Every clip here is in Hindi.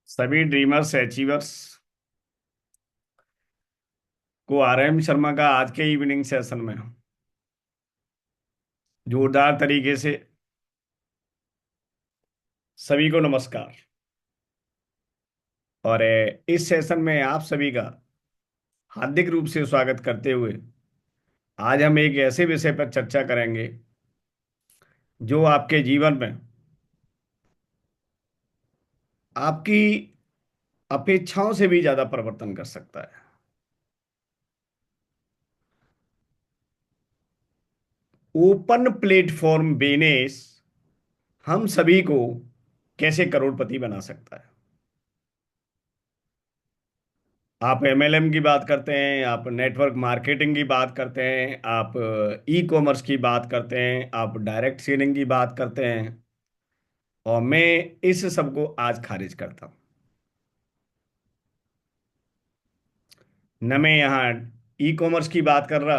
सभी ड्रीमर्स अचीवर्स को आरएम शर्मा का आज के इवनिंग सेशन में जोरदार तरीके से सभी को नमस्कार। और इस सेशन में आप सभी का हार्दिक रूप से स्वागत करते हुए आज हम एक ऐसे विषय पर चर्चा करेंगे जो आपके जीवन में आपकी अपेक्षाओं से भी ज्यादा परिवर्तन कर सकता है। ओपन प्लेटफॉर्म बिजनेस हम सभी को कैसे करोड़पति बना सकता है। आप एमएलएम की बात करते हैं, आप नेटवर्क मार्केटिंग की बात करते हैं, आप ई कॉमर्स की बात करते हैं, आप डायरेक्ट सेलिंग की बात करते हैं। और मैं इस सब को आज खारिज करता हूं। न मैं यहाँ ई कॉमर्स की बात कर रहा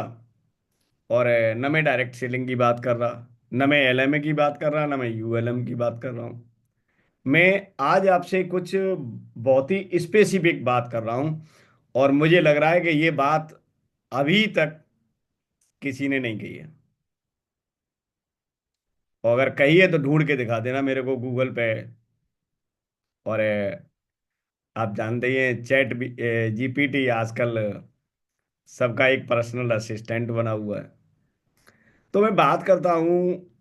और न मैं डायरेक्ट सेलिंग की बात कर रहा, न मैं एलएमए की बात कर रहा, न मैं यूएलएम की बात कर रहा हूँ। मैं आज आपसे कुछ बहुत ही स्पेसिफिक बात कर रहा हूँ और मुझे लग रहा है कि ये बात अभी तक किसी ने नहीं कही है। और अगर कही है तो ढूंढ के दिखा देना मेरे को गूगल पे। और आप जानते ही हैं चैट जीपीटी आजकल सबका एक पर्सनल असिस्टेंट बना हुआ है। तो मैं बात करता हूँ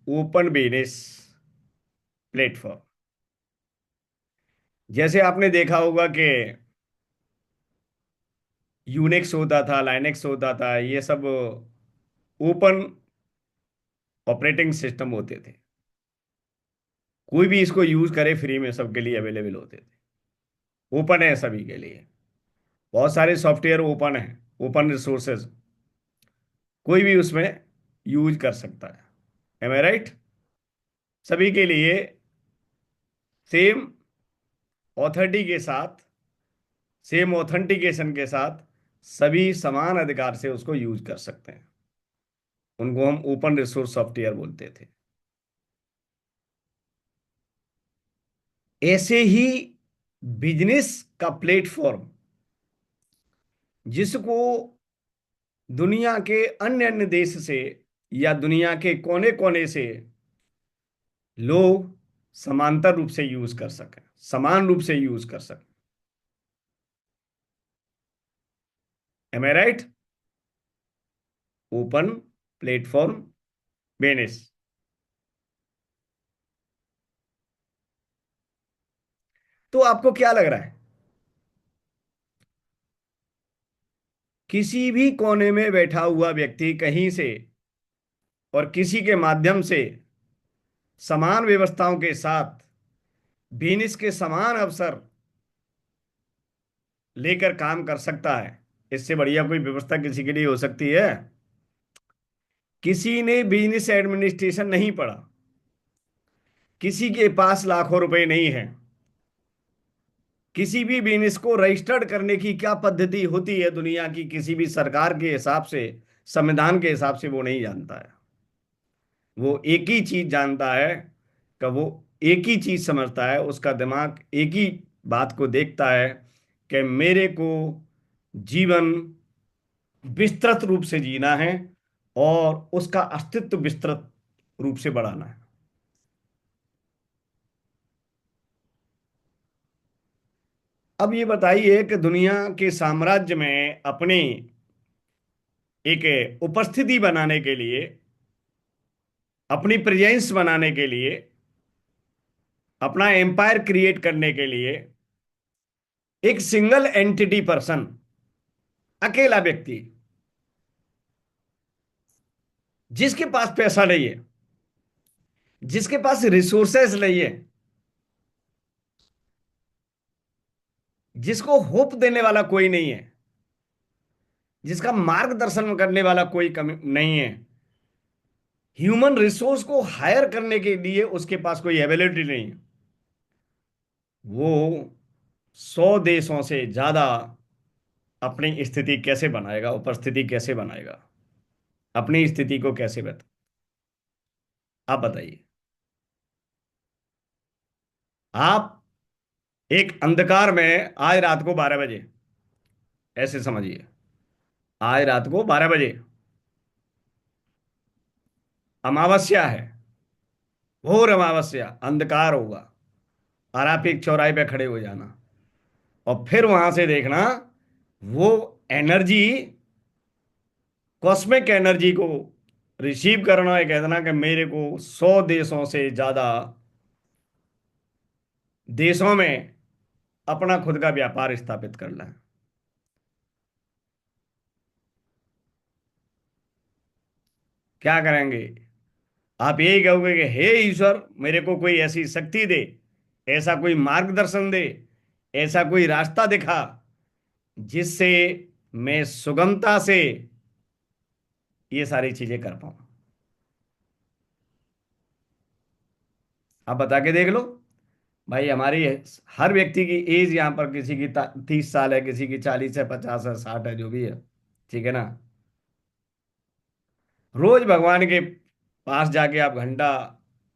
ओपन बिजनेस प्लेटफॉर्म। जैसे आपने देखा होगा कि यूनिक्स होता था, लाइनेक्स होता था, ये सब ओपन ऑपरेटिंग सिस्टम होते थे। कोई भी इसको यूज करे फ्री में सबके लिए अवेलेबल होते थे। ओपन है सभी के लिए। बहुत सारे सॉफ्टवेयर ओपन है, ओपन रिसोर्सेज, कोई भी उसमें यूज कर सकता है। एम आई राइट? सभी के लिए सेम ऑथोरिटी के साथ, सेम ऑथेंटिकेशन के साथ सभी समान अधिकार से उसको यूज कर सकते हैं। उनको हम ओपन रिसोर्स सॉफ्टवेयर बोलते थे। ऐसे ही बिजनेस का प्लेटफॉर्म जिसको दुनिया के अन्य अन्य देश से या दुनिया के कोने कोने से लोग समांतर रूप से यूज कर सकें, समान रूप से यूज कर सकें। एम आई राइट? Open platform business. तो आपको क्या लग रहा है, किसी भी कोने में बैठा हुआ व्यक्ति कहीं से और किसी के माध्यम से समान व्यवस्थाओं के साथ बिजनेस के समान अवसर लेकर काम कर सकता है? इससे बढ़िया कोई व्यवस्था किसी के लिए हो सकती है? किसी ने बिजनेस एडमिनिस्ट्रेशन नहीं पढ़ा, किसी के पास लाखों रुपए नहीं है, किसी भी बिजनेस को रजिस्टर्ड करने की क्या पद्धति होती है दुनिया की किसी भी सरकार के हिसाब से, संविधान के हिसाब से वो नहीं जानता है। वो एक ही चीज जानता है कि वो एक ही चीज समझता है, उसका दिमाग एक ही बात को देखता है कि मेरे को जीवन विस्तृत रूप से जीना है और उसका अस्तित्व विस्तृत रूप से बढ़ाना है। अब ये बताइए कि दुनिया के साम्राज्य में अपनी एक उपस्थिति बनाने के लिए, अपनी प्रेजेंस बनाने के लिए, अपना एम्पायर क्रिएट करने के लिए एक सिंगल एंटिटी पर्सन, अकेला व्यक्ति जिसके पास पैसा नहीं है, जिसके पास रिसोर्सेस नहीं है, जिसको होप देने वाला कोई नहीं है, जिसका मार्गदर्शन करने वाला कोई कमी नहीं है, ह्यूमन रिसोर्स को हायर करने के लिए उसके पास कोई एबिलिटी नहीं है, वो 100 देशों से ज्यादा अपनी स्थिति कैसे बनाएगा, उपस्थिति कैसे बनाएगा, अपनी स्थिति को कैसे बता? आप बताइए। आप एक अंधकार में आज रात को 12 बजे, ऐसे समझिए, आज रात को 12 बजे अमावस्या है, घोर अमावस्या, अंधकार होगा, और आप एक चौराहे पे खड़े हो जाना, और फिर वहां से देखना वो एनर्जी, कॉस्मिक एनर्जी को रिसीव करना है, कह देना कि मेरे को 100 देशों से ज्यादा देशों में अपना खुद का व्यापार स्थापित करना है। क्या करेंगे? आप यही कहोगे कि हे ईश्वर, मेरे को कोई ऐसी शक्ति दे, ऐसा कोई मार्गदर्शन दे, ऐसा कोई रास्ता दिखा, जिससे मैं सुगमता से ये सारी चीजें कर पाऊं। आप बता के देख लो। भाई हमारी हर व्यक्ति की एज यहाँ पर, किसी की 30 साल है, किसी की 40 है, 50 है, 60 है, जो भी है, ठीक है ना। रोज भगवान के पास जाके आप घंटा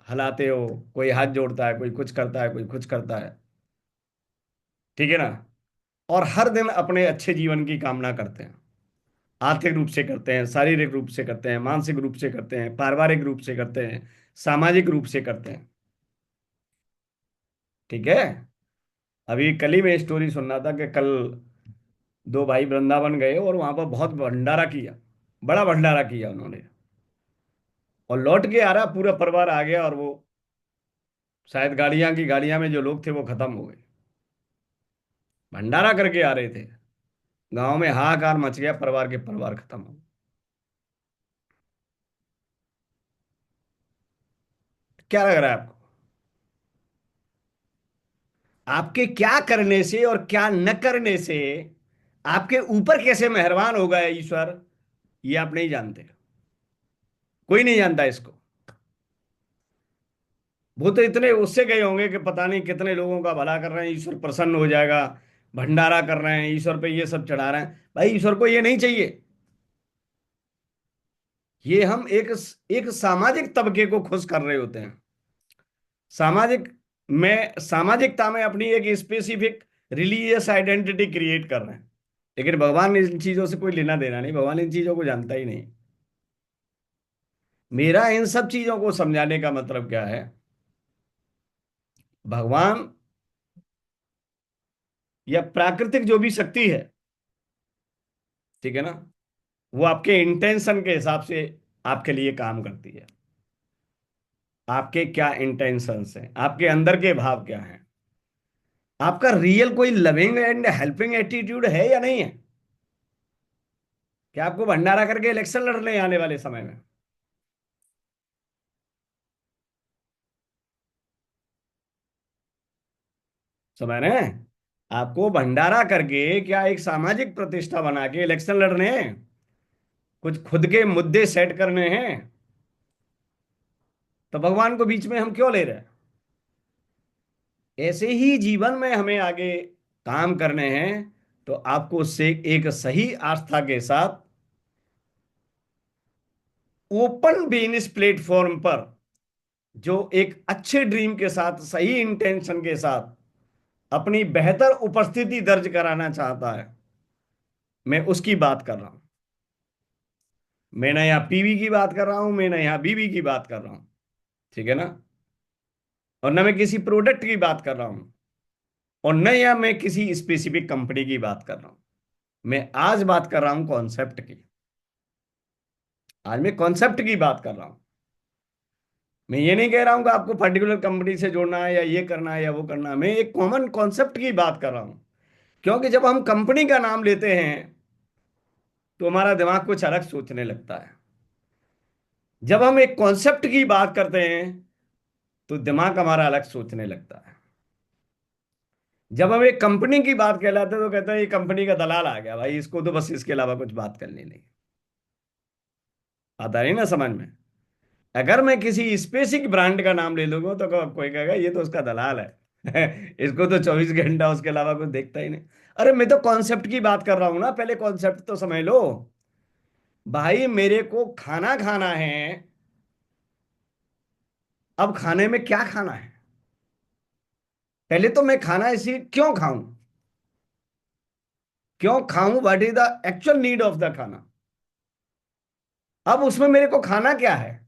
हलाते हो, कोई हाथ जोड़ता है, कोई कुछ करता है, कोई कुछ करता है, ठीक है ना। और हर दिन अपने अच्छे जीवन की कामना करते हैं, आर्थिक रूप से करते हैं, शारीरिक रूप से करते हैं, मानसिक रूप से करते हैं, पारिवारिक रूप से करते हैं, सामाजिक रूप से करते हैं, ठीक है। अभी कल ही मैं स्टोरी सुन रहा था कि कल दो भाई वृंदावन गए और वहां पर बहुत भंडारा किया, बड़ा भंडारा किया उन्होंने, और लौट के आ रहा पूरा परिवार आ गया, और वो शायद गाड़ियां में जो लोग थे वो खत्म हो गए। भंडारा करके आ रहे थे, गांव में हाहाकार मच गया, परिवार के परिवार खत्म हो गए। क्या लग रहा है आपको? आपके क्या करने से और क्या न करने से आपके ऊपर कैसे मेहरबान हो गया ईश्वर, ये आप नहीं जानते। कोई नहीं जानता इसको। वो तो इतने उससे गए होंगे कि पता नहीं कितने लोगों का भला कर रहे हैं, ईश्वर प्रसन्न हो जाएगा, भंडारा कर रहे हैं, ईश्वर पे ये सब चढ़ा रहे हैं। भाई ईश्वर को ये नहीं चाहिए। ये हम एक सामाजिक तबके को खुश कर रहे होते हैं, सामाजिक में, सामाजिकता में अपनी एक स्पेसिफिक रिलीजियस आइडेंटिटी क्रिएट कर रहे हैं। लेकिन भगवान इन चीजों से कोई लेना देना नहीं, भगवान इन चीजों को जानता ही नहीं। मेरा इन सब चीजों को समझाने का मतलब क्या है? भगवान या प्राकृतिक जो भी शक्ति है, ठीक है ना, वो आपके इंटेंशन के हिसाब से आपके लिए काम करती है। आपके क्या इंटेंशंस हैं, आपके अंदर के भाव क्या हैं, आपका रियल कोई लविंग एंड हेल्पिंग एटीट्यूड है या नहीं है? क्या आपको भंडारा करके इलेक्शन लड़ने आने वाले समय में? समझ रहे हैं? आपको भंडारा करके क्या एक सामाजिक प्रतिष्ठा बना के इलेक्शन लड़ने हैं? कुछ खुद के मुद्दे सेट करने हैं? तो भगवान को बीच में हम क्यों ले रहे हैं? ऐसे ही जीवन में हमें आगे काम करने हैं, तो आपको उससे एक सही आस्था के साथ ओपन बिजनेस प्लेटफॉर्म पर, जो एक अच्छे ड्रीम के साथ, सही इंटेंशन के साथ अपनी बेहतर उपस्थिति दर्ज कराना चाहता है, मैं उसकी बात कर रहा हूं। मैं ना यहाँ पीवी की बात कर रहा हूं, मैं ना यहाँ बीवी की बात कर रहा हूं, ठीक है ना। और न मैं किसी प्रोडक्ट की बात कर रहा हूं, और न या मैं किसी स्पेसिफिक कंपनी की बात कर रहा हूं। मैं आज बात कर रहा हूं कॉन्सेप्ट की। आज मैं कॉन्सेप्ट की बात कर रहा हूं। मैं ये नहीं कह रहा हूं कि आपको पर्टिकुलर कंपनी से जोड़ना है, या ये करना है, या वो करना है। मैं एक कॉमन कॉन्सेप्ट की बात कर रहा हूं। क्योंकि जब हम कंपनी का नाम लेते हैं तो हमारा दिमाग कुछ अलग सोचने लगता है। जब हम एक कॉन्सेप्ट की बात करते हैं तो दिमाग हमारा अलग सोचने लगता है। जब हम एक कंपनी की बात कहलाते हैं तो कहते हैं ये कंपनी का दलाल आ गया भाई, इसको तो बस इसके अलावा कुछ बात करनी नहीं। आता नहीं ना समझ में? अगर मैं किसी स्पेसिफिक ब्रांड का नाम ले लूंगा तो कोई कहेगा ये तो उसका दलाल है इसको तो 24 घंटा उसके अलावा कुछ देखता ही नहीं। अरे मैं तो कॉन्सेप्ट की बात कर रहा हूं ना, पहले कॉन्सेप्ट तो समझ लो। भाई मेरे को खाना खाना है, अब खाने में क्या खाना है? पहले तो मैं खाना इसी क्यों खाऊं, क्यों खाऊं, what is the actual need of the खाना। अब उसमें मेरे को खाना क्या है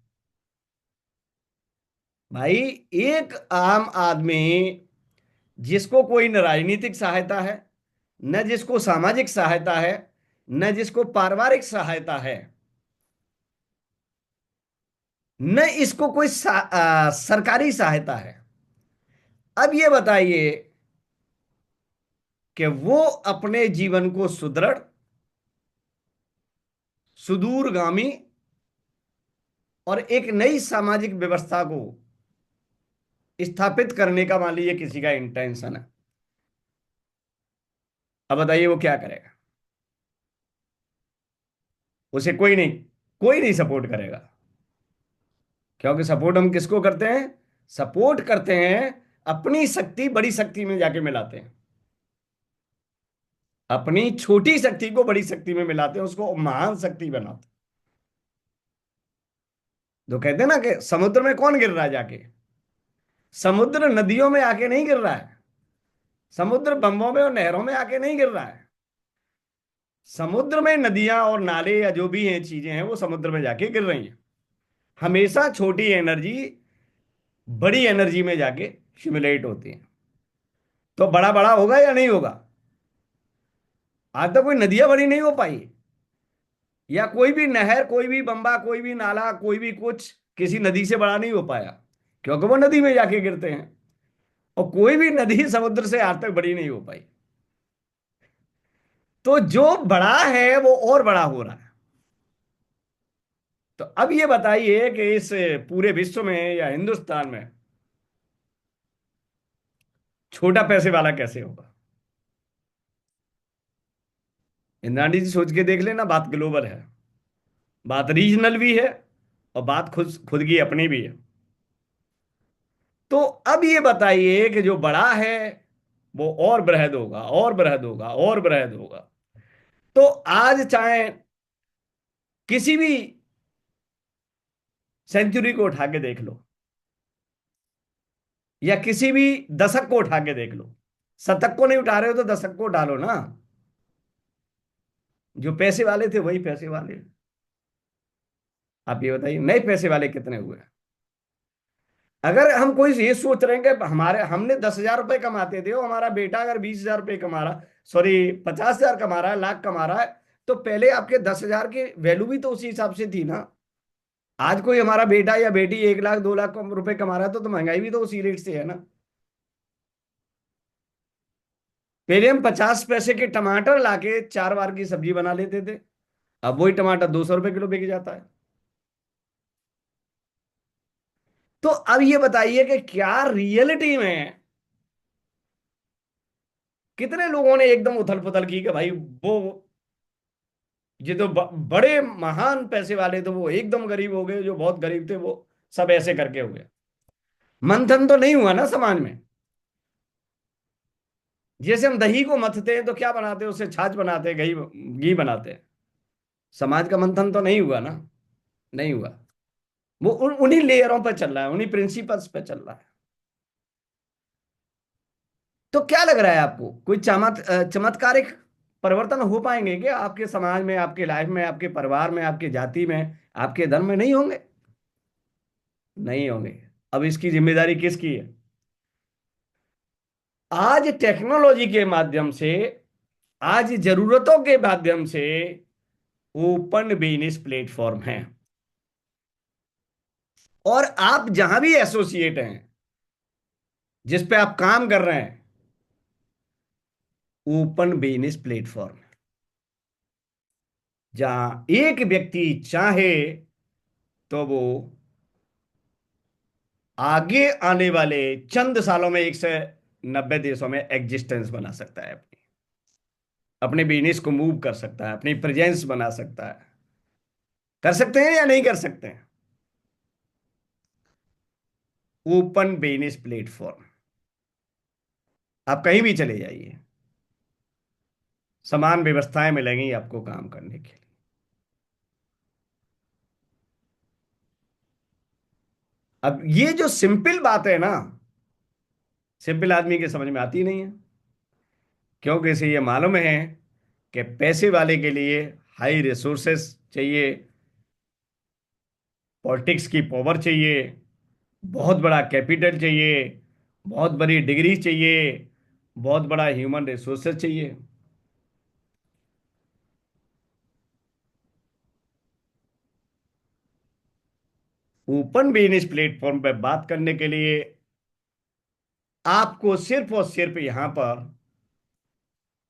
भाई। एक आम आदमी जिसको कोई न राजनीतिक सहायता है, न जिसको सामाजिक सहायता है, न जिसको पारिवारिक सहायता है, न इसको कोई सरकारी सहायता है। अब ये बताइए कि वो अपने जीवन को सुदृढ़, सुदूरगामी और एक नई सामाजिक व्यवस्था को स्थापित करने का मान लीजिए किसी का इंटेंशन है, अब बताइए वो क्या करेगा। उसे कोई नहीं सपोर्ट करेगा। क्योंकि सपोर्ट हम किसको करते हैं, सपोर्ट करते हैं अपनी शक्ति बड़ी शक्ति में जाके मिलाते हैं, अपनी छोटी शक्ति को बड़ी शक्ति में मिलाते हैं, उसको महान शक्ति बनाते हैं। जो कहते हैं ना कि समुद्र में कौन गिर रहा है जाके, समुद्र नदियों में आके नहीं गिर रहा है, समुद्र बंबों में और नहरों में आके नहीं गिर रहा है। समुद्र में नदियां और नाले या जो भी हैं चीजें हैं वो समुद्र में जाके गिर रही हैं। हमेशा छोटी एनर्जी बड़ी एनर्जी में जाके सिमुलेट होती है। तो बड़ा बड़ा होगा या नहीं होगा। आज तक कोई नदियां बड़ी नहीं हो पाई, या कोई भी नहर, कोई भी बंबा, कोई भी नाला, कोई भी कुछ किसी नदी से बड़ा नहीं हो पाया, क्योंकि वो नदी में जाके गिरते हैं। और कोई भी नदी समुद्र से आज तक बड़ी नहीं हो पाई। तो जो बड़ा है वो और बड़ा हो रहा है। तो अब ये बताइए कि इस पूरे विश्व में या हिंदुस्तान में छोटा पैसे वाला कैसे होगा। इंद्राणी जी सोच के देख लेना, बात ग्लोबल है, बात रीजनल भी है, और बात खुद खुद की अपनी भी है। तो अब ये बताइए कि जो बड़ा है वो और बृहद होगा, और बृहद होगा, और बृहद होगा। तो आज चाहे किसी भी सेंचुरी को उठा के देख लो, या किसी भी दशक को उठा के देख लो। शतक को नहीं उठा रहे हो तो दशक को उठा लो ना। जो पैसे वाले थे वही पैसे वाले। आप ये बताइए नए पैसे वाले कितने हुए। अगर हम कोई ये सोच रहे हैं कि हमारे हमने 10,000 रुपए कमाते थे, और हमारा बेटा अगर 20,000 रुपए कमा रहा, सॉरी 50,000 कमा रहा है, लाख कमा रहा है, तो पहले आपके 10,000 की वैल्यू भी तो उसी हिसाब से थी ना। आज कोई हमारा बेटा या बेटी 1 लाख 2 लाख रुपए कमा रहा है, तो महंगाई भी तो उसी रेट से है ना। पहले हम 50 पैसे के टमाटर लाके 4 बार की सब्जी बना लेते थे, अब वही टमाटर 200 रुपए किलो बिक जाता है। तो अब ये बताइए कि क्या रियलिटी में कितने लोगों ने एकदम उथल पुथल की कि भाई वो ये तो बड़े महान पैसे वाले थे वो एकदम गरीब हो गए, जो बहुत गरीब थे वो सब ऐसे करके हो गए। मंथन तो नहीं हुआ ना समाज में। जैसे हम दही को मथते हैं तो क्या बनाते हैं, उससे छाछ बनाते हैं, घी घी बनाते हैं। समाज का मंथन तो नहीं हुआ ना, नहीं हुआ। वो उन्हीं लेयरों पर चल रहा है, उन्हीं प्रिंसिपल्स पे चल रहा है। तो क्या लग रहा है आपको, कोई चमत्कारिक परिवर्तन हो पाएंगे क्या आपके समाज में, आपके लाइफ में, आपके परिवार में, आपके जाति में, आपके धर्म में, नहीं होंगे, नहीं होंगे। अब इसकी जिम्मेदारी किसकी है। आज टेक्नोलॉजी के माध्यम से, आज जरूरतों के माध्यम से ओपन बिजनेस प्लेटफॉर्म है, और आप जहां भी एसोसिएट हैं, जिस पे आप काम कर रहे हैं, ओपन बिजनेस प्लेटफॉर्म, जहां एक व्यक्ति चाहे तो वो आगे आने वाले चंद सालों में 190 देशों में एग्जिस्टेंस बना सकता है, अपनी अपने बिजनेस को मूव कर सकता है, अपनी प्रेजेंस बना सकता है। कर सकते हैं या नहीं कर सकते हैं। ओपन बिजनेस प्लेटफॉर्म, आप कहीं भी चले जाइए, समान व्यवस्थाएं मिलेंगी आपको काम करने के लिए। अब ये जो सिंपल बात है ना, सिंपल आदमी के समझ में आती नहीं है, क्योंकि इसे ये मालूम है कि पैसे वाले के लिए हाई रिसोर्सेस चाहिए, पॉलिटिक्स की पावर चाहिए, बहुत बड़ा कैपिटल चाहिए, बहुत बड़ी डिग्री चाहिए, बहुत बड़ा ह्यूमन रिसोर्सेज चाहिए। ओपन बिजनेस प्लेटफॉर्म पर बात करने के लिए आपको सिर्फ और सिर्फ यहां पर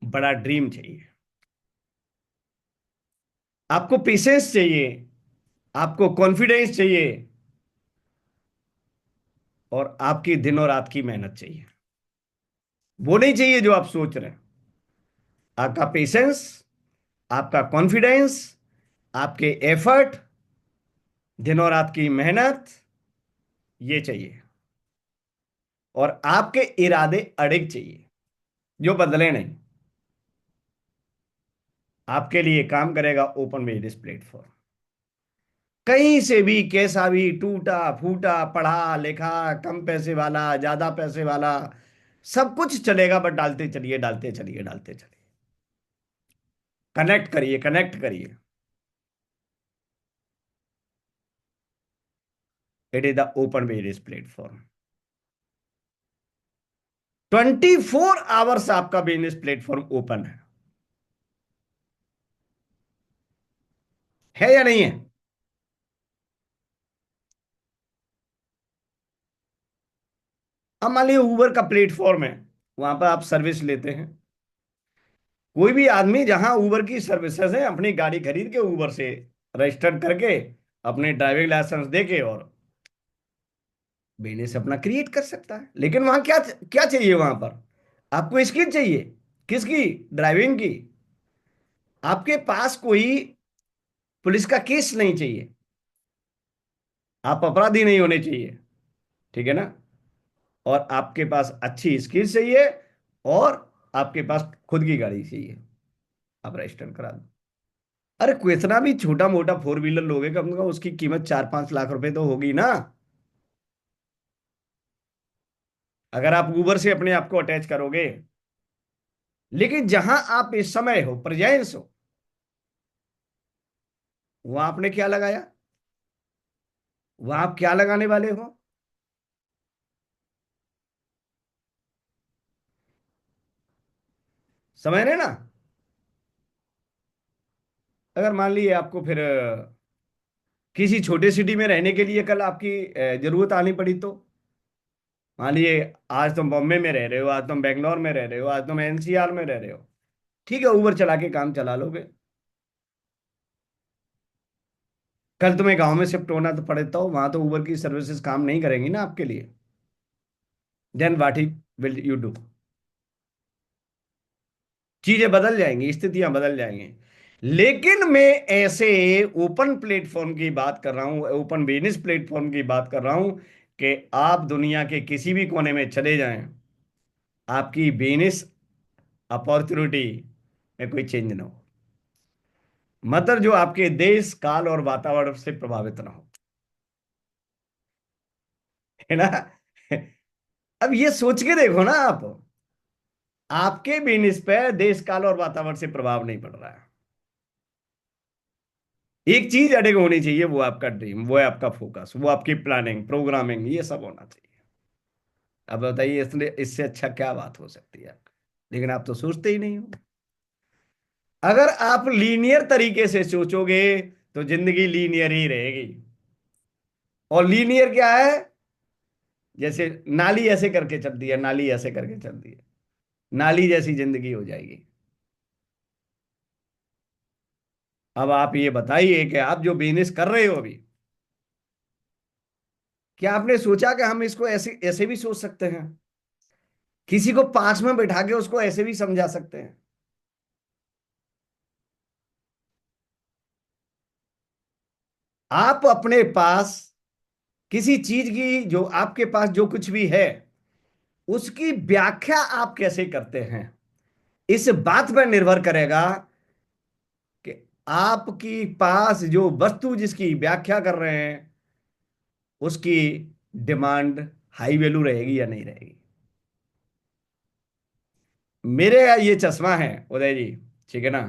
बड़ा ड्रीम चाहिए, आपको पेशेंस चाहिए, आपको कॉन्फिडेंस चाहिए, और आपकी दिन और रात की मेहनत चाहिए। वो नहीं चाहिए जो आप सोच रहे हैं। आपका पेशेंस, आपका कॉन्फिडेंस, आपके एफर्ट, दिन और रात की मेहनत, ये चाहिए। और आपके इरादे अड़िग चाहिए, जो बदले नहीं। आपके लिए काम करेगा ओपन बिजनेस प्लेटफॉर्म। कहीं से भी कैसा भी टूटा फूटा, पढ़ा लिखा, कम पैसे वाला, ज्यादा पैसे वाला, सब कुछ चलेगा, बट डालते चलिए, डालते चलिए, डालते चलिए। कनेक्ट करिए, कनेक्ट करिए। It is the open business platform. 24 hours आपका बिजनेस प्लेटफॉर्म ओपन है या नहीं है? अब मान लीजिए उबर का प्लेटफॉर्म है, वहां पर आप सर्विस लेते हैं। कोई भी आदमी जहां उबर की सर्विसेज है, अपनी गाड़ी खरीद के उबर से रजिस्टर करके, अपने ड्राइविंग लाइसेंस देके, और बिजनेस अपना क्रिएट कर सकता है। लेकिन वहां क्या क्या चाहिए? वहां पर आपको स्किल चाहिए। किसकी? ड्राइविंग की। आपके पास कोई पुलिस का केस नहीं चाहिए, आप अपराधी नहीं होने चाहिए, ठीक है ना? और आपके पास अच्छी स्किल चाहिए, और आपके पास खुद की गाड़ी चाहिए, आप रजिस्टर करा दो। अरे कोई इतना भी छोटा मोटा फोर व्हीलर लोगे, कम से कम उसकी कीमत 4-5 लाख रुपए तो होगी ना। अगर आप ऊबर से अपने आप को अटैच करोगे। लेकिन जहां आप इस समय हो, प्रेजेंस हो, वहां आपने क्या लगाया? वहां आप क्या लगाने वाले हो? समझ रहे ना? अगर मान लीजिए आपको फिर किसी छोटे सिटी में रहने के लिए कल आपकी जरूरत आनी पड़ी, तो मान लीजिए आज तुम बॉम्बे में रह रहे हो, आज तुम बेंगलोर में रह रहे हो, आज तुम एनसीआर में रह रहे हो, ठीक है, उबर चला के काम चला लोगे। कल तुम्हें गांव में शिफ्ट होना तो पड़ता हो, वहां तो उबर की सर्विसेज काम नहीं करेंगी ना आपके लिए। Then what will you do? चीजें बदल जाएंगी, स्थितियां बदल जाएंगी। लेकिन मैं ऐसे ओपन प्लेटफॉर्म की बात कर रहा हूं, ओपन बिजनेस प्लेटफॉर्म की बात कर रहा हूं, कि आप दुनिया के किसी भी कोने में चले जाएं, आपकी बिजनेस अपॉर्चुनिटी में कोई चेंज ना हो। मतलब जो आपके देश काल और वातावरण से प्रभावित ना हो, है ना? अब ये सोच के देखो ना आप, आपके बिजनेस पे देश काल और वातावरण से प्रभाव नहीं पड़ रहा है। एक चीज अड़िग होनी चाहिए, वो आपका ड्रीम, वो है आपका फोकस, वो आपकी प्लानिंग, प्रोग्रामिंग, ये सब होना चाहिए। अब बताइए, इसलिए इससे अच्छा क्या बात हो सकती है? लेकिन आप तो सोचते ही नहीं हो। अगर आप लीनियर तरीके से सोचोगे, तो जिंदगी लीनियर ही रहेगी। और लीनियर क्या है? जैसे नाली ऐसे करके चलती है, नाली ऐसे करके चलती है, नाली जैसी जिंदगी हो जाएगी। अब आप ये बताइए कि आप जो बिजनेस कर रहे हो अभी, क्या आपने सोचा कि हम इसको ऐसे ऐसे भी सोच सकते हैं? किसी को पास में बैठा के उसको ऐसे भी समझा सकते हैं। आप अपने पास किसी चीज की, जो आपके पास जो कुछ भी है, उसकी व्याख्या आप कैसे करते हैं, इस बात पर निर्भर करेगा कि आपकी पास जो वस्तु जिसकी व्याख्या कर रहे हैं, उसकी डिमांड हाई वैल्यू रहेगी या नहीं रहेगी। मेरे ये चश्मा है उदय जी, ठीक है ना।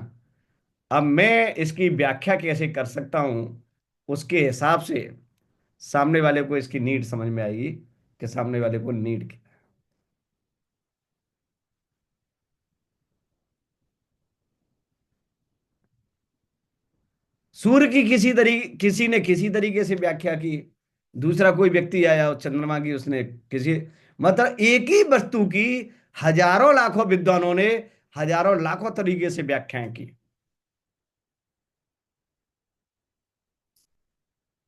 अब मैं इसकी व्याख्या कैसे कर सकता हूं, उसके हिसाब से सामने वाले को इसकी नीड समझ में आएगी कि सामने वाले को नीड। सूर्य की किसी ने किसी तरीके से व्याख्या की, दूसरा कोई व्यक्ति आया और चंद्रमा की उसने किसी, मतलब एक ही वस्तु की हजारों लाखों विद्वानों ने हजारों लाखों तरीके से व्याख्याएं की।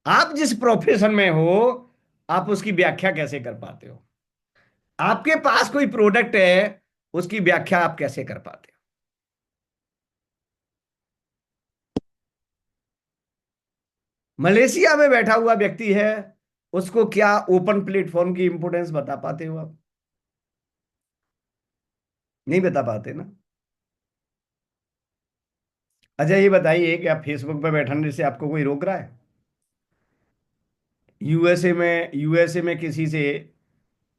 आप जिस प्रोफेशन में हो, आप उसकी व्याख्या कैसे कर पाते हो? आपके पास कोई प्रोडक्ट है, उसकी व्याख्या आप कैसे कर पाते हो? मलेशिया में बैठा हुआ व्यक्ति है, उसको क्या ओपन प्लेटफॉर्म की इंपोर्टेंस बता पाते हो आप? नहीं बता पाते ना। अच्छा ये बताइए कि आप फेसबुक पे बैठने से आपको कोई रोक रहा है? यूएसए में किसी से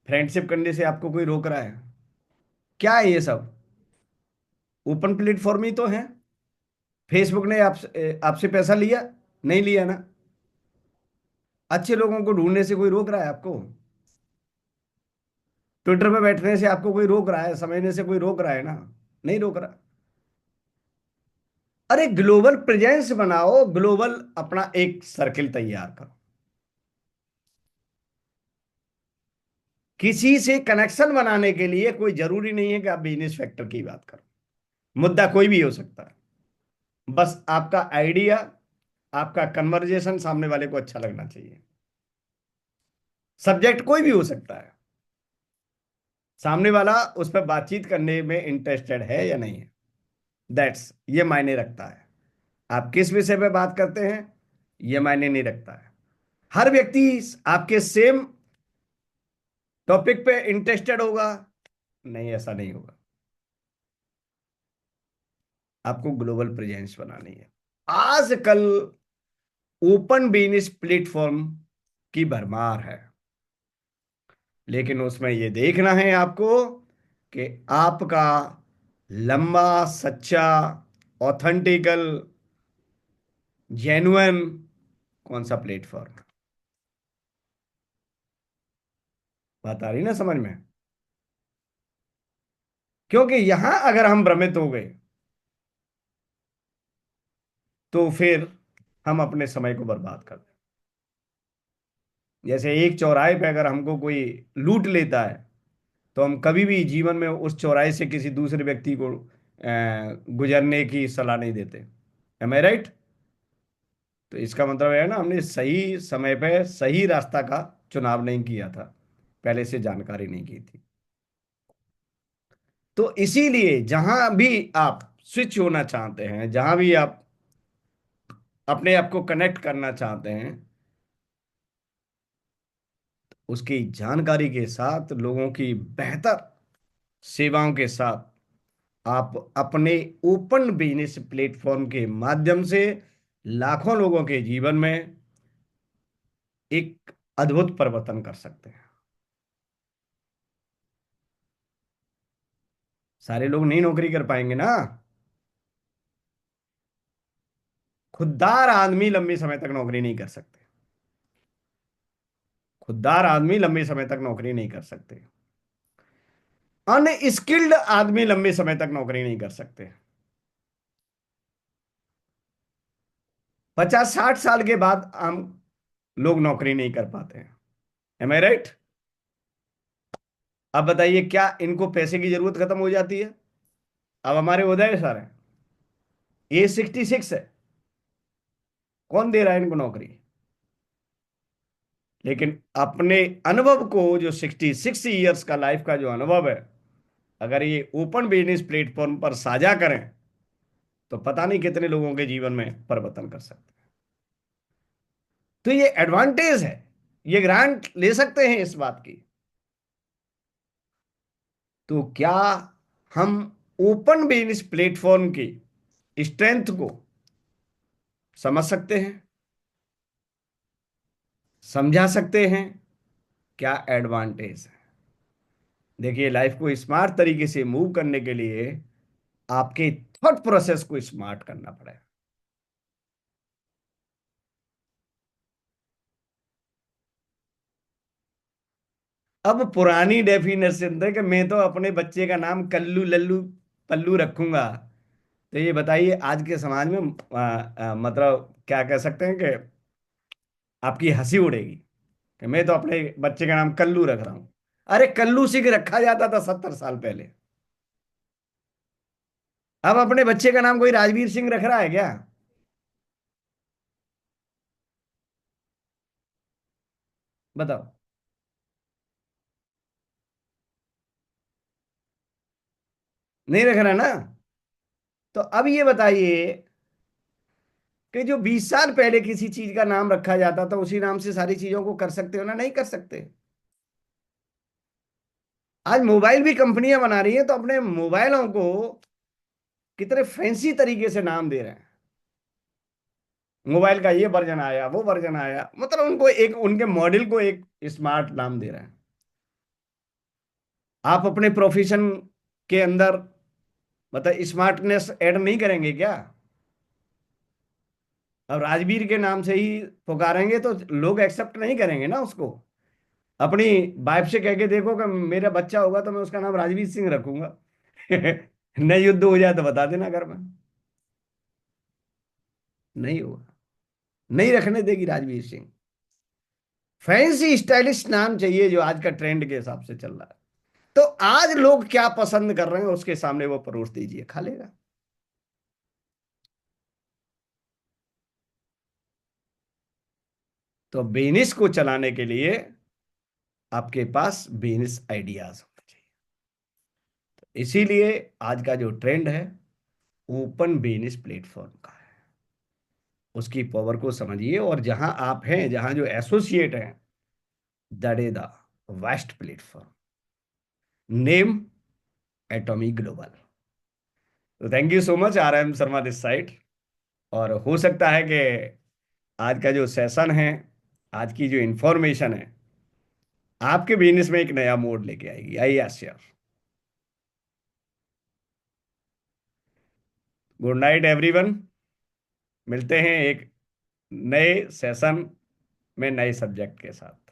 फ्रेंडशिप करने से आपको कोई रोक रहा है? क्या है ये सब? ओपन प्लेटफॉर्म ही तो है। फेसबुक ने आपसे पैसा लिया? नहीं लिया ना। अच्छे लोगों को ढूंढने से कोई रोक रहा है आपको? ट्विटर पे बैठने से आपको कोई रोक रहा है? समझने से कोई रोक रहा है ना? नहीं रोक रहा। अरे ग्लोबल प्रेजेंस बनाओ, ग्लोबल अपना एक सर्किल तैयार करो। किसी से कनेक्शन बनाने के लिए कोई जरूरी नहीं है कि आप बिजनेस फैक्टर की बात करो। मुद्दा कोई भी हो सकता है। बस आपका आइडिया, आपका कन्वर्जेशन सामने वाले को अच्छा लगना चाहिए। सब्जेक्ट कोई भी हो सकता है। सामने वाला उस पर बातचीत करने में इंटरेस्टेड है या नहीं है, दैट्स ये मायने रखता है। आप किस विषय पे बात करते हैं, ये मायने नहीं रखता है। हर व्यक्ति आपके सेम टॉपिक पे इंटरेस्टेड होगा? नहीं, ऐसा नहीं होगा। आपको ग्लोबल प्रेजेंस बनानी है। आजकल ओपन बिजनेस प्लेटफॉर्म की भरमार है, लेकिन उसमें ये देखना है आपको कि आपका लंबा, सच्चा, ऑथेंटिकल, जेन्युइन कौन सा प्लेटफॉर्म। बात आ रही ना समझ में? क्योंकि यहां अगर हम भ्रमित हो गए तो फिर हम अपने समय को बर्बाद कर दें। जैसे एक चौराहे पे अगर हमको कोई लूट लेता है, तो हम कभी भी जीवन में उस चौराहे से किसी दूसरे व्यक्ति को गुजरने की सलाह नहीं देते। एम आई राइट? तो इसका मतलब है ना, हमने सही समय पे सही रास्ता का चुनाव नहीं किया था, पहले से जानकारी नहीं की थी। तो इसीलिए जहां भी आप स्विच होना चाहते हैं, जहां भी आप अपने आप को कनेक्ट करना चाहते हैं, उसकी जानकारी के साथ, लोगों की बेहतर सेवाओं के साथ, आप अपने ओपन बिजनेस प्लेटफॉर्म के माध्यम से लाखों लोगों के जीवन में एक अद्भुत परिवर्तन कर सकते हैं। सारे लोग नहीं नौकरी कर पाएंगे ना। खुददार आदमी लंबे समय तक नौकरी नहीं कर सकते। खुददार आदमी लंबे समय तक नौकरी नहीं कर सकते। अनस्किल्ड आदमी लंबे समय तक नौकरी नहीं कर सकते। 50-60 साल के बाद हम लोग नौकरी नहीं कर पाते हैं। एम आई राइट? अब बताइए, क्या इनको पैसे की जरूरत खत्म हो जाती है? अब हमारे उदय सर हैं, एज 66 है, कौन दे रहा है इनको नौकरी? लेकिन अपने अनुभव को, जो 66 ईयर्स का लाइफ का जो अनुभव है, अगर ये ओपन बिजनेस प्लेटफॉर्म पर साझा करें, तो पता नहीं कितने लोगों के जीवन में परिवर्तन कर सकते हैं। तो ये एडवांटेज है, ये ग्रांट ले सकते हैं इस बात की। तो क्या हम ओपन बिजनेस प्लेटफॉर्म की स्ट्रेंथ को समझ सकते हैं, समझा सकते हैं? क्या एडवांटेज है? देखिए, लाइफ को स्मार्ट तरीके से मूव करने के लिए आपके थॉट प्रोसेस को स्मार्ट करना पड़ेगा। अब पुरानी डेफिनेशन थे कि मैं तो अपने बच्चे का नाम कल्लू लल्लू पल्लू रखूंगा। तो ये बताइए आज के समाज में मतलब क्या कह सकते हैं कि आपकी हंसी उड़ेगी कि मैं तो अपने बच्चे का नाम कल्लू रख रहा हूं। अरे कल्लू सिंह रखा जाता था 70 साल पहले। अब अपने बच्चे का नाम कोई राजवीर सिंह रख रहा है क्या? बताओ। नहीं रख रहा ना। तो अब ये बताइए कि जो 20 साल पहले किसी चीज का नाम रखा जाता था उसी नाम से सारी चीजों को कर सकते हो ना? नहीं कर सकते। आज मोबाइल भी कंपनियां बना रही हैं तो अपने मोबाइलों को कितने फैंसी तरीके से नाम दे रहे हैं। मोबाइल का ये वर्जन आया, वो वर्जन आया, मतलब उनको एक उनके मॉडल को एक स्मार्ट नाम दे रहे हैं। आप अपने प्रोफेशन के अंदर मतलब स्मार्टनेस ऐड नहीं करेंगे क्या? अब राजवीर के नाम से ही पुकारेंगे तो लोग एक्सेप्ट नहीं करेंगे ना उसको। अपनी वाइफ से कह के देखो कि मेरा बच्चा होगा तो मैं उसका नाम राजवीर सिंह रखूंगा। न युद्ध हो जाए तो बता देना घर में। नहीं होगा। नहीं रखने देगी राजवीर सिंह। फैंसी स्टाइलिश नाम चाहिए जो आज का ट्रेंड के हिसाब से चल रहा है। तो आज लोग क्या पसंद कर रहे हैं उसके सामने वो परोस दीजिए, खा लेगा। तो बिजनेस को चलाने के लिए आपके पास बिजनेस आइडियाज होने चाहिए। इसीलिए आज का जो ट्रेंड है ओपन बिजनेस प्लेटफॉर्म का है। उसकी पावर को समझिए और जहां आप हैं, जहां जो एसोसिएट हैं, that is the best platform. Name atomic global. तो thank you so much, R M Sharma this side. और हो सकता है कि आज का जो सेशन है, आज की जो इंफॉर्मेशन है, आपके बिजनेस में एक नया मोड़ लेके आएगी। I assure. Good night everyone. मिलते हैं एक नए सेशन में नए सब्जेक्ट के साथ।